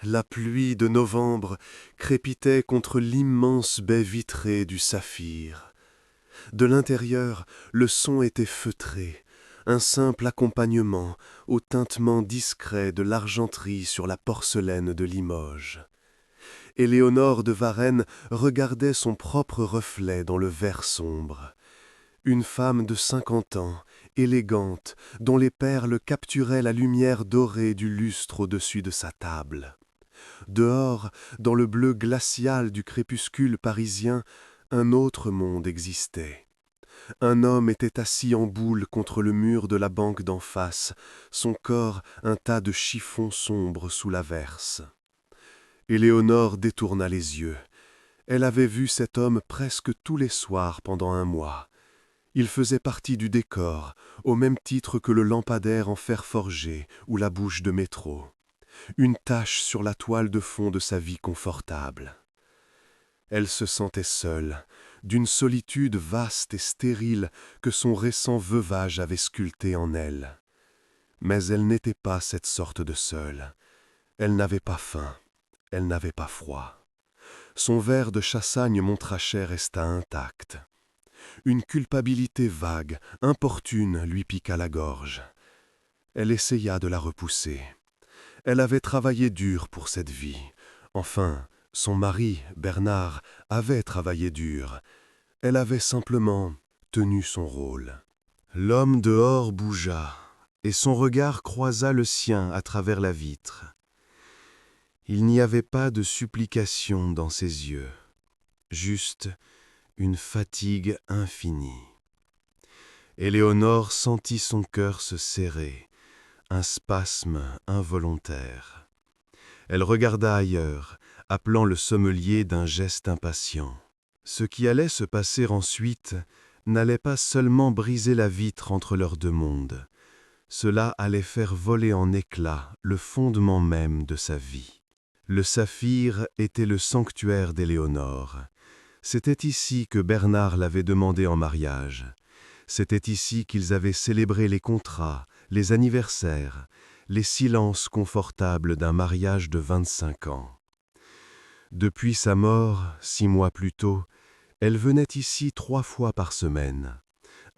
La pluie de novembre crépitait contre l'immense baie vitrée du saphir. De l'intérieur, le son était feutré, un simple accompagnement au tintement discret de l'argenterie sur la porcelaine de Limoges. Éléonore de Varenne regardait son propre reflet dans le verre sombre. Une femme de 50 ans, élégante, dont les perles capturaient la lumière dorée du lustre au-dessus de sa table. Dehors, dans le bleu glacial du crépuscule parisien, un autre monde existait. Un homme était assis en boule contre le mur de la banque d'en face, son corps un tas de chiffons sombres sous l'averse. Éléonore détourna les yeux. Elle avait vu cet homme presque tous les soirs pendant un mois. Il faisait partie du décor, au même titre que le lampadaire en fer forgé ou la bouche de métro. Une tache sur la toile de fond de sa vie confortable. Elle se sentait seule, d'une solitude vaste et stérile que son récent veuvage avait sculptée en elle. Mais elle n'était pas cette sorte de seule. Elle n'avait pas faim, elle n'avait pas froid. Son verre de chassagne montrachet resta intact. Une culpabilité vague, importune, lui piqua la gorge. Elle essaya de la repousser. Elle avait travaillé dur pour cette vie. Enfin, son mari, Bernard, avait travaillé dur. Elle avait simplement tenu son rôle. L'homme dehors bougea, et son regard croisa le sien à travers la vitre. Il n'y avait pas de supplication dans ses yeux, juste une fatigue infinie. Éléonore sentit son cœur se serrer, un spasme involontaire. Elle regarda ailleurs, appelant le sommelier d'un geste impatient. Ce qui allait se passer ensuite n'allait pas seulement briser la vitre entre leurs deux mondes. Cela allait faire voler en éclats le fondement même de sa vie. Le saphir était le sanctuaire d'Éléonore. C'était ici que Bernard l'avait demandé en mariage. C'était ici qu'ils avaient célébré les contrats, les anniversaires, les silences confortables d'un mariage de 25 ans. Depuis sa mort, 6 mois plus tôt, elle venait ici 3 fois par semaine.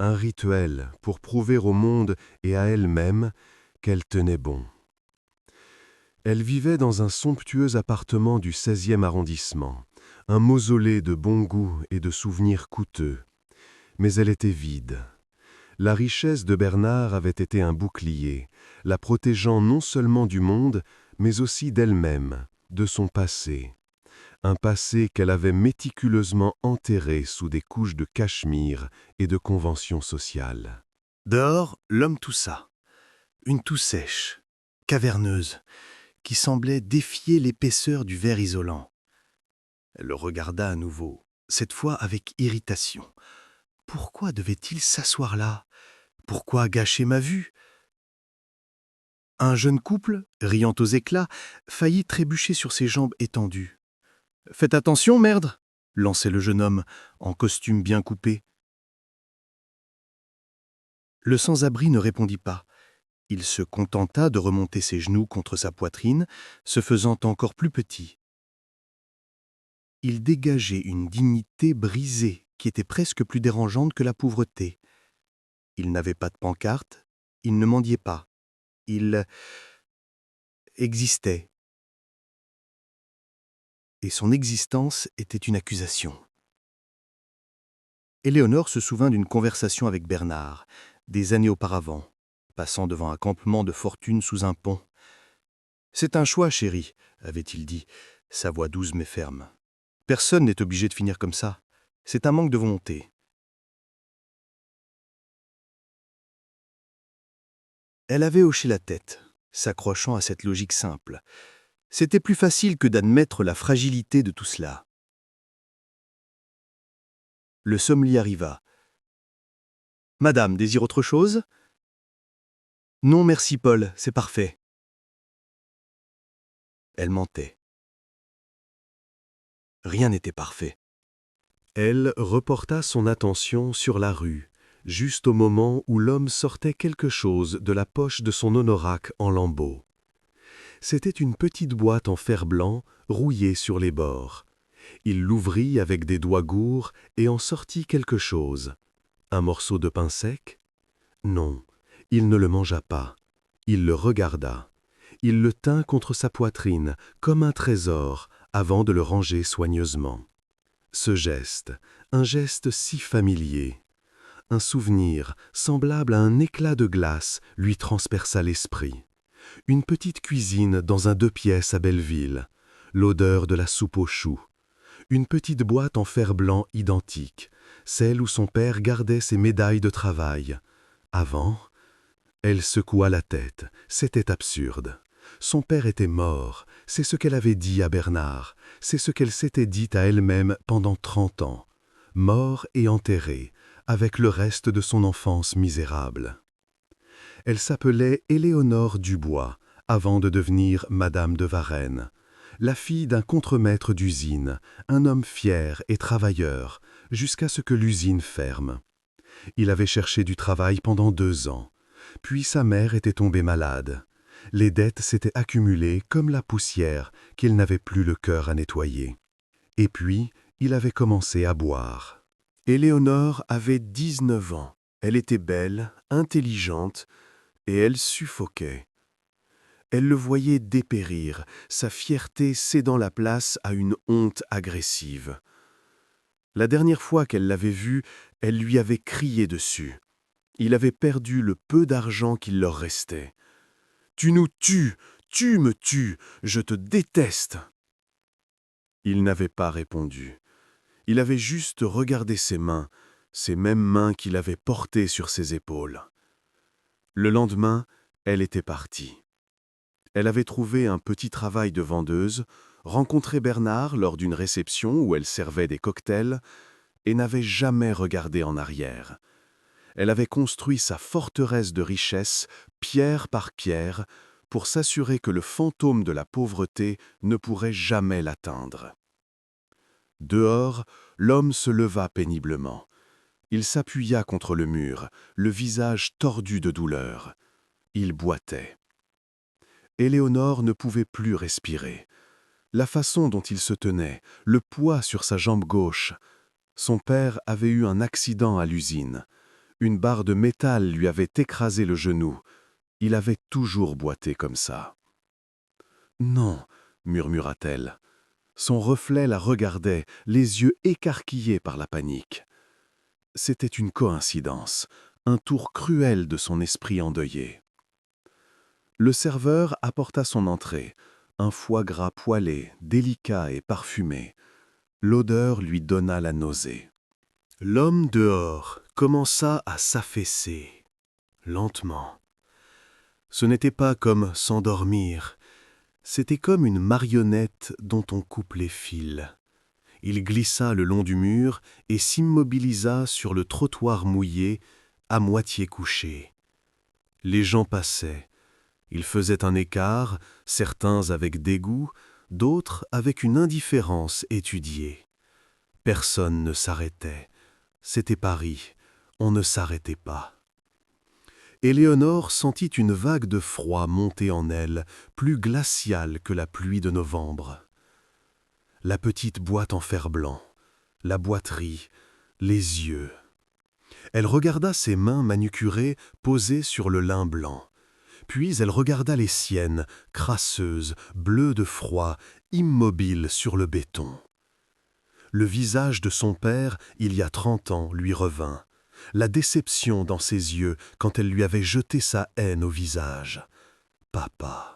Un rituel pour prouver au monde et à elle-même qu'elle tenait bon. Elle vivait dans un somptueux appartement du 16e arrondissement, un mausolée de bon goût et de souvenirs coûteux. Mais elle était vide. La richesse de Bernard avait été un bouclier, la protégeant non seulement du monde, mais aussi d'elle-même, de son passé. Un passé qu'elle avait méticuleusement enterré sous des couches de cachemire et de conventions sociales. Dehors, l'homme toussa. Une toux sèche, caverneuse, qui semblait défier l'épaisseur du verre isolant. Elle le regarda à nouveau, cette fois avec irritation. Pourquoi devait-il s'asseoir là? Pourquoi gâcher ma vue? Un jeune couple, riant aux éclats, faillit trébucher sur ses jambes étendues. « Faites attention, merde !» lançait le jeune homme, en costume bien coupé. Le sans-abri ne répondit pas. Il se contenta de remonter ses genoux contre sa poitrine, se faisant encore plus petit. Il dégageait une dignité brisée qui était presque plus dérangeante que la pauvreté. Il n'avait pas de pancarte, il ne mendiait pas. Il existait. Et son existence était une accusation. Éléonore se souvint d'une conversation avec Bernard, des années auparavant, passant devant un campement de fortune sous un pont. « C'est un choix, chérie, » avait-il dit, sa voix douce mais ferme. « Personne n'est obligé de finir comme ça. C'est un manque de volonté. » Elle avait hoché la tête, s'accrochant à cette logique simple. C'était plus facile que d'admettre la fragilité de tout cela. Le sommelier arriva. « Madame désire autre chose ?»« Non, merci, Paul, c'est parfait. » Elle mentait. Rien n'était parfait. Elle reporta son attention sur la rue, juste au moment où l'homme sortait quelque chose de la poche de son honoraque en lambeaux. C'était une petite boîte en fer blanc, rouillée sur les bords. Il l'ouvrit avec des doigts gourds et en sortit quelque chose. Un morceau de pain sec? Non, il ne le mangea pas. Il le regarda. Il le tint contre sa poitrine, comme un trésor, avant de le ranger soigneusement. Ce geste, un geste si familier. Un souvenir, semblable à un éclat de glace, lui transperça l'esprit. Une petite cuisine dans un 2 pièces à Belleville, l'odeur de la soupe aux choux. Une petite boîte en fer blanc identique, celle où son père gardait ses médailles de travail. Avant, elle secoua la tête, c'était absurde. Son père était mort, c'est ce qu'elle avait dit à Bernard, c'est ce qu'elle s'était dit à elle-même pendant 30 ans. Mort et enterré, avec le reste de son enfance misérable. Elle s'appelait Éléonore Dubois, avant de devenir Madame de Varenne. La fille d'un contremaître d'usine, un homme fier et travailleur, jusqu'à ce que l'usine ferme. Il avait cherché du travail pendant 2 ans. Puis sa mère était tombée malade. Les dettes s'étaient accumulées comme la poussière qu'il n'avait plus le cœur à nettoyer. Et puis, il avait commencé à boire. Éléonore avait 19 ans. Elle était belle, intelligente, et elle suffoquait. Elle le voyait dépérir, sa fierté cédant la place à une honte agressive. La dernière fois qu'elle l'avait vu, elle lui avait crié dessus. Il avait perdu le peu d'argent qu'il leur restait. « Tu nous tues, tu me tues, je te déteste !» Il n'avait pas répondu. Il avait juste regardé ses mains, ces mêmes mains qu'il avait portées sur ses épaules. Le lendemain, elle était partie. Elle avait trouvé un petit travail de vendeuse, rencontré Bernard lors d'une réception où elle servait des cocktails et n'avait jamais regardé en arrière. Elle avait construit sa forteresse de richesse, pierre par pierre, pour s'assurer que le fantôme de la pauvreté ne pourrait jamais l'atteindre. Dehors, l'homme se leva péniblement. Il s'appuya contre le mur, le visage tordu de douleur. Il boitait. Éléonore ne pouvait plus respirer. La façon dont il se tenait, le poids sur sa jambe gauche. Son père avait eu un accident à l'usine. Une barre de métal lui avait écrasé le genou. Il avait toujours boité comme ça. « Non, » murmura-t-elle. Son reflet la regardait, les yeux écarquillés par la panique. C'était une coïncidence, un tour cruel de son esprit endeuillé. Le serveur apporta son entrée, un foie gras poêlé, délicat et parfumé. L'odeur lui donna la nausée. L'homme dehors commença à s'affaisser, lentement. Ce n'était pas comme s'endormir, c'était comme une marionnette dont on coupe les fils. Il glissa le long du mur et s'immobilisa sur le trottoir mouillé, à moitié couché. Les gens passaient. Ils faisaient un écart, certains avec dégoût, d'autres avec une indifférence étudiée. Personne ne s'arrêtait. C'était Paris, on ne s'arrêtait pas. Éléonore sentit une vague de froid monter en elle, plus glaciale que la pluie de novembre. La petite boîte en fer blanc, la boiterie, les yeux. Elle regarda ses mains manucurées posées sur le lin blanc. Puis elle regarda les siennes, crasseuses, bleues de froid, immobiles sur le béton. Le visage de son père, il y a 30 ans, lui revint. La déception dans ses yeux quand elle lui avait jeté sa haine au visage. Papa.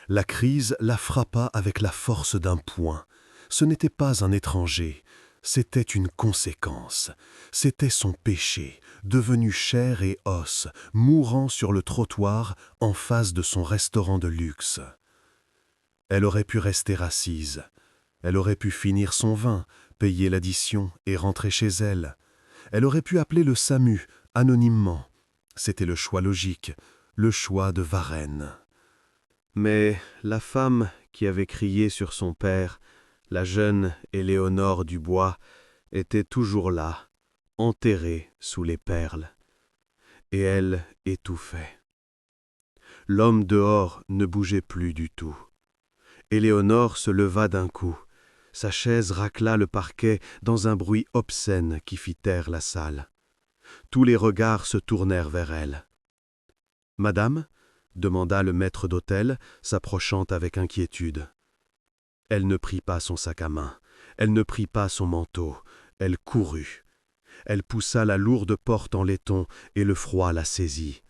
La crise la frappa avec la force d'un poing. Ce n'était pas un étranger, c'était une conséquence. C'était son péché, devenu chair et os, mourant sur le trottoir en face de son restaurant de luxe. Elle aurait pu rester assise. Elle aurait pu finir son vin, payer l'addition et rentrer chez elle. Elle aurait pu appeler le SAMU, anonymement. C'était le choix logique, le choix de Varenne. Mais la femme qui avait crié sur son père, la jeune Éléonore Dubois, était toujours là, enterrée sous les perles. Et elle étouffait. L'homme dehors ne bougeait plus du tout. Éléonore se leva d'un coup. Sa chaise racla le parquet dans un bruit obscène qui fit taire la salle. Tous les regards se tournèrent vers elle. « Madame ?» demanda le maître d'hôtel, s'approchant avec inquiétude. Elle ne prit pas son sac à main, elle ne prit pas son manteau, elle courut. Elle poussa la lourde porte en laiton et le froid la saisit.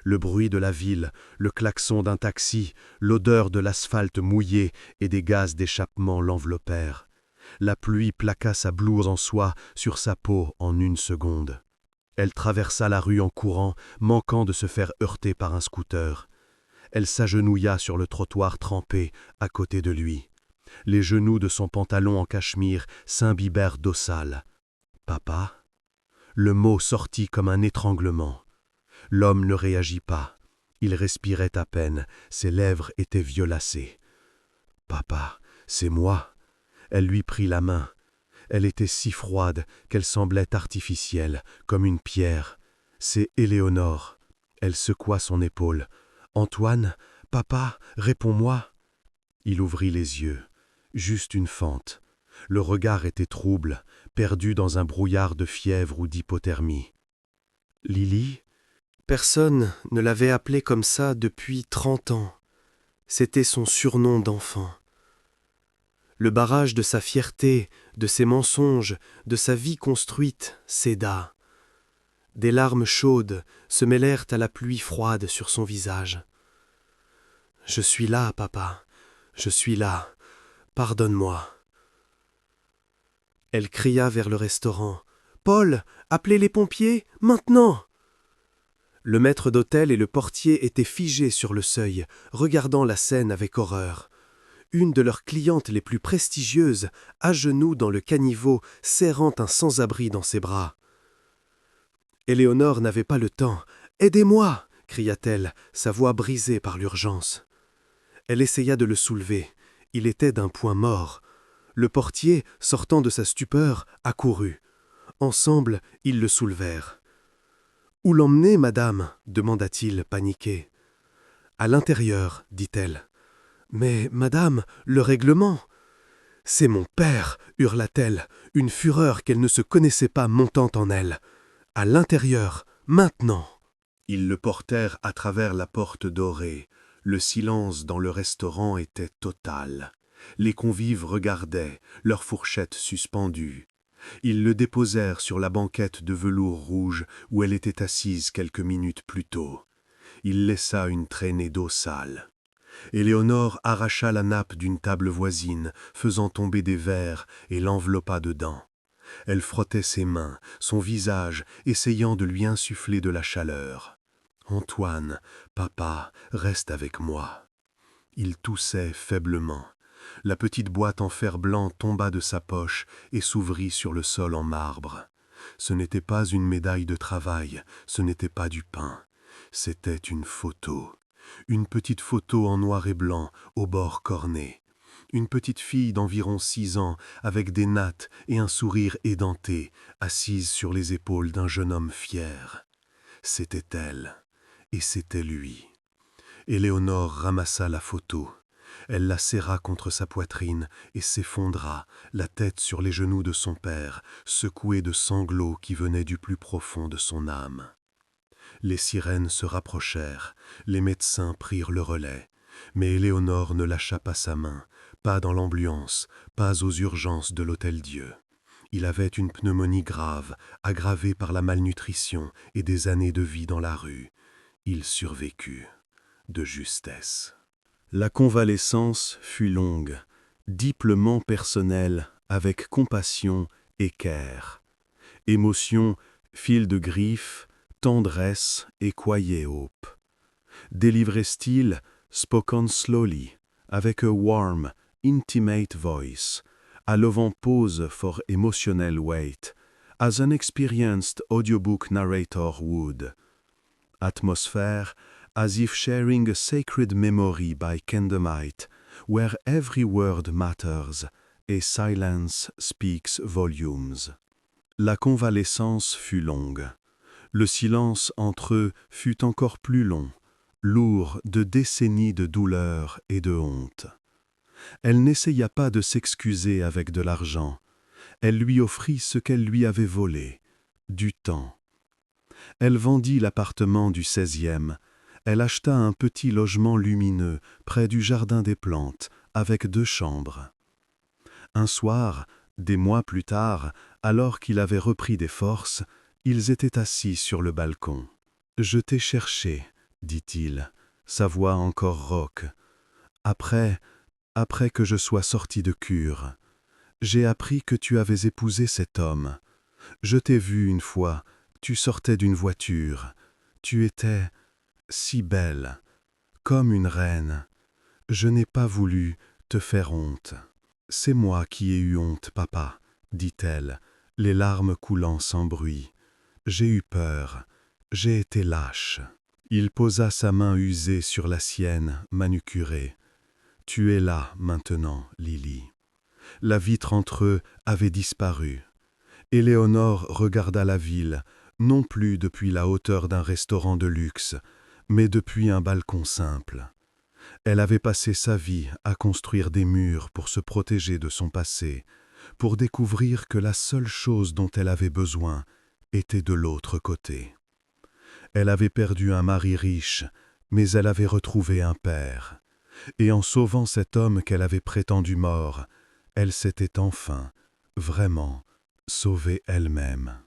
Le bruit de la ville, le klaxon d'un taxi, l'odeur de l'asphalte mouillé et des gaz d'échappement l'enveloppèrent. La pluie plaqua sa blouse en soie sur sa peau en une seconde. Elle traversa la rue en courant, manquant de se faire heurter par un scooter. Elle s'agenouilla sur le trottoir trempé, à côté de lui. Les genoux de son pantalon en cachemire s'imbibèrent d'eau sale. « Papa ?» Le mot sortit comme un étranglement. L'homme ne réagit pas. Il respirait à peine, ses lèvres étaient violacées. « Papa, c'est moi !» Elle lui prit la main. Elle était si froide qu'elle semblait artificielle, comme une pierre. « C'est Éléonore. » Elle secoua son épaule. « Antoine, papa, réponds-moi !» Il ouvrit les yeux. Juste une fente. Le regard était trouble, perdu dans un brouillard de fièvre ou d'hypothermie. « Lily ?» Personne ne l'avait appelée comme ça depuis 30 ans. C'était son surnom d'enfant. Le barrage de sa fierté, de ses mensonges, de sa vie construite céda. Des larmes chaudes se mêlèrent à la pluie froide sur son visage. « Je suis là, papa, je suis là. Pardonne-moi. » Elle cria vers le restaurant. « Paul, appelez les pompiers, maintenant !» Le maître d'hôtel et le portier étaient figés sur le seuil, regardant la scène avec horreur. Une de leurs clientes les plus prestigieuses, à genoux dans le caniveau, serrant un sans-abri dans ses bras. Éléonore n'avait pas le temps. « Aidez-moi !» cria-t-elle, sa voix brisée par l'urgence. Elle essaya de le soulever. Il était d'un point mort. Le portier, sortant de sa stupeur, accourut. Ensemble, ils le soulevèrent. « Où l'emmener, madame ?» demanda-t-il, paniqué. « À l'intérieur, dit-elle. »« Mais, madame, le règlement !»« C'est mon père !» hurla-t-elle, une fureur qu'elle ne se connaissait pas montant en elle. « À l'intérieur, maintenant !» Ils le portèrent à travers la porte dorée. Le silence dans le restaurant était total. Les convives regardaient, leurs fourchettes suspendues. Ils le déposèrent sur la banquette de velours rouge où elle était assise quelques minutes plus tôt. Il laissa une traînée d'eau sale. Éléonore arracha la nappe d'une table voisine, faisant tomber des verres, et l'enveloppa dedans. Elle frottait ses mains, son visage, essayant de lui insuffler de la chaleur. « Antoine, papa, reste avec moi. » Il toussait faiblement. La petite boîte en fer blanc tomba de sa poche et s'ouvrit sur le sol en marbre. Ce n'était pas une médaille de travail, ce n'était pas du pain. C'était une photo. Une petite photo en noir et blanc, au bord corné. Une petite fille d'environ 6 ans, avec des nattes et un sourire édenté, assise sur les épaules d'un jeune homme fier. C'était elle, et c'était lui. Éléonore ramassa la photo. Elle la serra contre sa poitrine et s'effondra, la tête sur les genoux de son père, secouée de sanglots qui venaient du plus profond de son âme. Les sirènes se rapprochèrent, les médecins prirent le relais, mais Éléonore ne lâcha pas sa main, pas dans l'ambulance, pas aux urgences de l'Hôtel-Dieu. Il avait une pneumonie grave, aggravée par la malnutrition et des années de vie dans la rue. Il survécut, de justesse. La convalescence fut longue, diplement personnelle, avec compassion et care. Émotion, fil de griffe, tendresse et quiet hope. Délivrait-il, spoken slowly, avec a warm, intimate voice, allowing pause for emotional weight, as an experienced audiobook narrator would. Atmosphere, as if sharing a sacred memory by candlelight, where every word matters, et silence speaks volumes. La convalescence fut longue. Le silence entre eux fut encore plus long, lourd de décennies de douleur et de honte. Elle n'essaya pas de s'excuser avec de l'argent. Elle lui offrit ce qu'elle lui avait volé, du temps. Elle vendit l'appartement du 16e. Elle acheta un petit logement lumineux près du jardin des plantes, avec 2 chambres. Un soir, des mois plus tard, alors qu'il avait repris des forces, ils étaient assis sur le balcon. « Je t'ai cherché, dit-il, sa voix encore rauque. Après que je sois sorti de cure, j'ai appris que tu avais épousé cet homme. Je t'ai vu une fois, tu sortais d'une voiture. Tu étais si belle, comme une reine. Je n'ai pas voulu te faire honte. C'est moi qui ai eu honte, papa, dit-elle, les larmes coulant sans bruit. J'ai eu peur, j'ai été lâche. Il posa sa main usée sur la sienne, manucurée. Tu es là maintenant, Lily. La vitre entre eux avait disparu. Éléonore regarda la ville, non plus depuis la hauteur d'un restaurant de luxe, mais depuis un balcon simple. Elle avait passé sa vie à construire des murs pour se protéger de son passé, pour découvrir que la seule chose dont elle avait besoin était de l'autre côté. Elle avait perdu un mari riche, mais elle avait retrouvé un père. Et en sauvant cet homme qu'elle avait prétendu mort, elle s'était enfin, vraiment, sauvée elle-même.